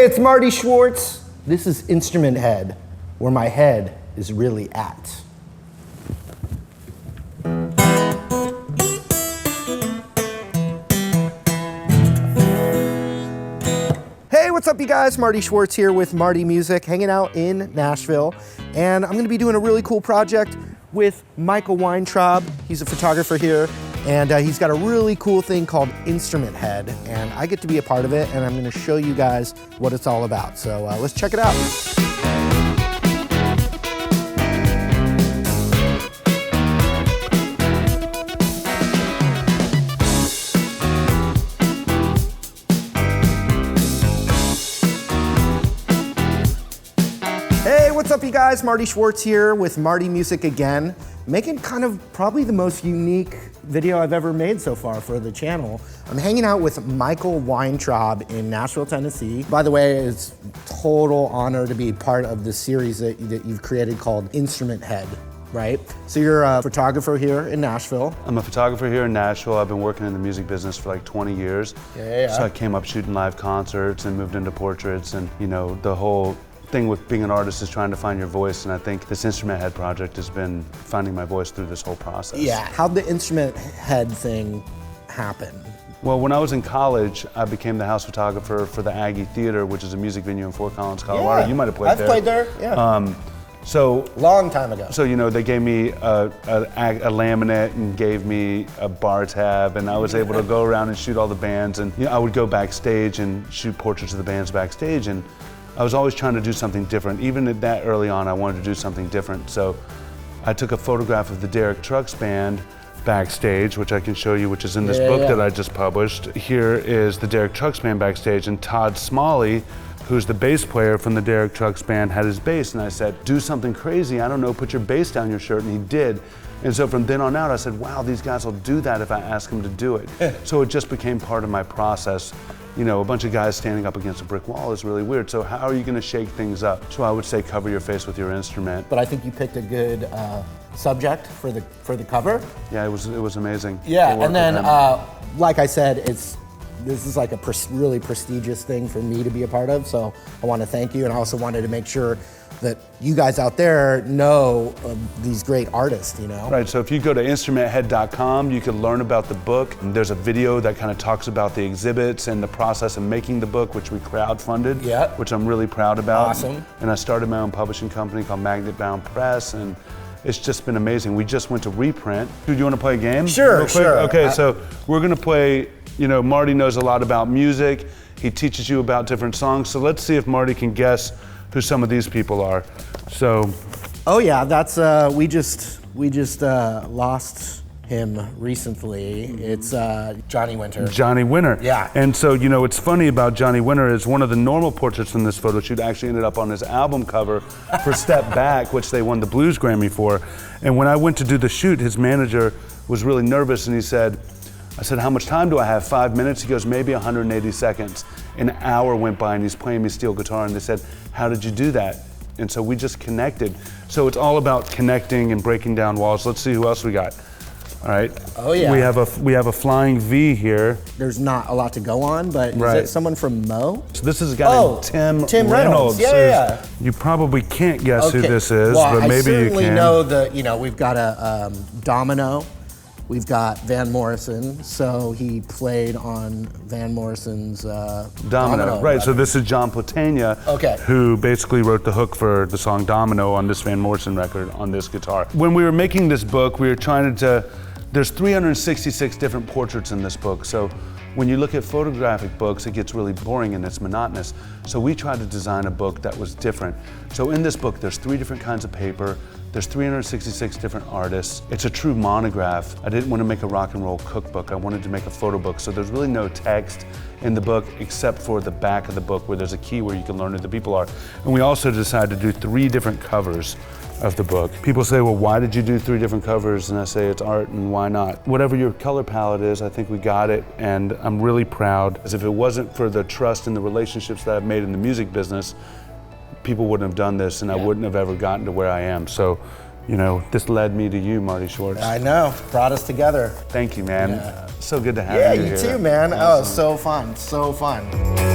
it's Marty Schwartz. This is Instrument Head, where my head is really at. Hey, what's up you guys? Marty Schwartz here with Marty Music, hanging out in Nashville. And I'm gonna be doing a really cool project with Michael Weintraub. He's a photographer here, and he's got a really cool thing called Instrument Head, and I get to be a part of it, and I'm gonna show you guys what it's all about. So let's check it out. Hey, what's up you guys? Marty Schwartz here with Marty Music again, making kind of probably the most unique video I've ever made so far for the channel. I'm hanging out with Michael Weintraub in Nashville, Tennessee. By the way, it's a total honor to be part of this series that you've created called Instrument Head, right? So you're a photographer here in Nashville. I'm a photographer here in Nashville. I've been working in the music business for like 20 years. Yeah. So I came up shooting live concerts and moved into portraits, and you know, the whole thing with being an artist is trying to find your voice, and I think this Instrument Head project has been finding my voice through this whole process. Yeah, how'd the Instrument Head thing happen? Well, when I was in college, I became the house photographer for the Aggie Theater, which is a music venue in Fort Collins, Colorado. Yeah, you might have played there. I've played there, yeah. So long time ago. So you know, they gave me a laminate and gave me a bar tab, and I was able to go around and shoot all the bands, and you know, I would go backstage and shoot portraits of the bands backstage, and I was always trying to do something different. Even at that early on, I wanted to do something different. So I took a photograph of the Derek Trucks Band backstage, which I can show you, which is in this book that I just published. Here is the Derek Trucks Band backstage, and Todd Smalley, who's the bass player from the Derek Trucks Band, had his bass, and I said, do something crazy, I don't know, put your bass down your shirt, and he did. And so from then on out, I said, wow, these guys will do that if I ask them to do it. So it just became part of my process. You know, a bunch of guys standing up against a brick wall is really weird. So how are you gonna shake things up? So I would say cover your face with your instrument. But I think you picked a good subject for the cover. Yeah, it was amazing. Yeah, and then like I said, this is like a really prestigious thing for me to be a part of. So I want to thank you, and I also wanted to make sure that you guys out there know these great artists, you know? Right, so if you go to instrumenthead.com, you can learn about the book. There's a video that kind of talks about the exhibits and the process of making the book, which we crowdfunded, which I'm really proud about. Awesome. And I started my own publishing company called Magnet Bound Press, and it's just been amazing. We just went to reprint. Dude, you want to play a game? Sure, sure. Okay, so we're gonna play, you know, Marty knows a lot about music. He teaches you about different songs. So let's see if Marty can guess who some of these people are. So. Oh yeah, that's, we just lost him recently. It's Johnny Winter. Johnny Winter. Yeah. And so, you know, what's funny about Johnny Winter is one of the normal portraits in this photo shoot actually ended up on his album cover for Step Back, which they won the Blues Grammy for. And when I went to do the shoot, his manager was really nervous, and he said, I said, how much time do I have? 5 minutes? He goes, maybe 180 seconds. An hour went by and he's playing me steel guitar, and they said, how did you do that? And so we just connected. So it's all about connecting and breaking down walls. Let's see who else we got. All right. Oh yeah. We have a flying V here. There's not a lot to go on, but is it someone from Mo? So this is a guy named Tim Reynolds. Yeah. You probably can't guess who this is, well, but maybe you can. I certainly know that, you know, we've got a Domino. We've got Van Morrison, so he played on Van Morrison's Domino. Right, so this is John Platania, who basically wrote the hook for the song Domino on this Van Morrison record on this guitar. When we were making this book, we were trying to, there's 366 different portraits in this book, so when you look at photographic books, it gets really boring and it's monotonous. So we tried to design a book that was different. So in this book, there's 3 different kinds of paper, there's 366 different artists. It's a true monograph. I didn't want to make a rock and roll cookbook. I wanted to make a photo book. So there's really no text in the book except for the back of the book where there's a key where you can learn who the people are. And we also decided to do 3 different covers of the book. People say, well, why did you do 3 different covers? And I say, it's art, and why not? Whatever your color palette is, I think we got it, and I'm really proud. As if it wasn't for the trust and the relationships that I've made in the music business, people wouldn't have done this, and I wouldn't have ever gotten to where I am. So, you know, this led me to you, Marty Schwartz. I know, brought us together. Thank you, man. So good to have you here. Yeah, you too, man. Awesome. Oh, so fun, so fun.